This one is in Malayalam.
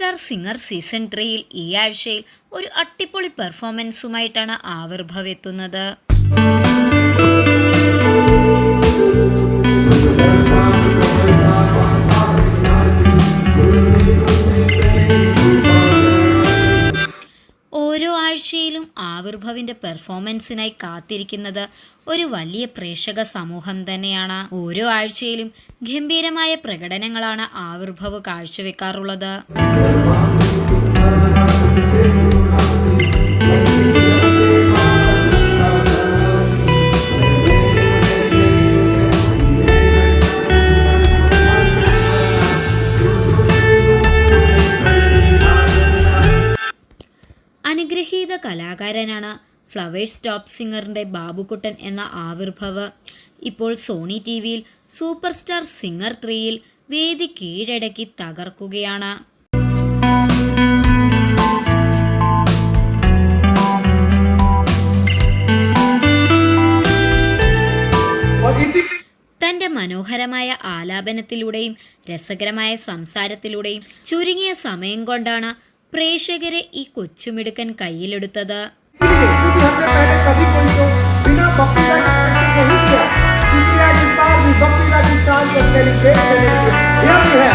സ്റ്റാർ സിംഗർ സീസൺ 3-യിൽ ഈ ആഴ്ചയിൽ ഒരു അട്ടിപ്പൊളി പെർഫോമൻസുമായിട്ടാണ് ആവിർഭവ് എത്തുന്നത്. ഓരോ ആഴ്ചയിലും ആവിർഭവിന്റെ പെർഫോമൻസിനായി കാത്തിരിക്കുന്നത് ഒരു വലിയ പ്രേക്ഷക സമൂഹം തന്നെയാണ്. ഓരോ ആഴ്ചയിലും ഗംഭീരമായ പ്രകടനങ്ങളാണ് ആവിർഭവ് കാഴ്ചവെക്കാറുള്ളത്. അനുഗ്രഹീത കലാകാരനാണ് ഫ്ലവേഴ്സ് ടോപ്പ് സിംഗറിന്റെ ബാബുക്കുട്ടൻ എന്ന ആവിർഭവ്. ഇപ്പോൾ സോണി ടിവിയിൽ സൂപ്പർ സ്റ്റാർ സിംഗർ 3-യിൽ വേദി കീഴടക്കി തകർക്കുകയാണ്. തന്റെ മനോഹരമായ ആലാപനത്തിലൂടെയും രസകരമായ സംസാരത്തിലൂടെയും ചുരുങ്ങിയ സമയം കൊണ്ടാണ് പ്രേക്ഷകരെ ഈ കൊച്ചുമിടുക്കൻ കയ്യിലെടുത്തത്. इसलिए आज इस बार भी भक्ति का स्थान को सेलिब्रेट करने के लिए यहाँ पे है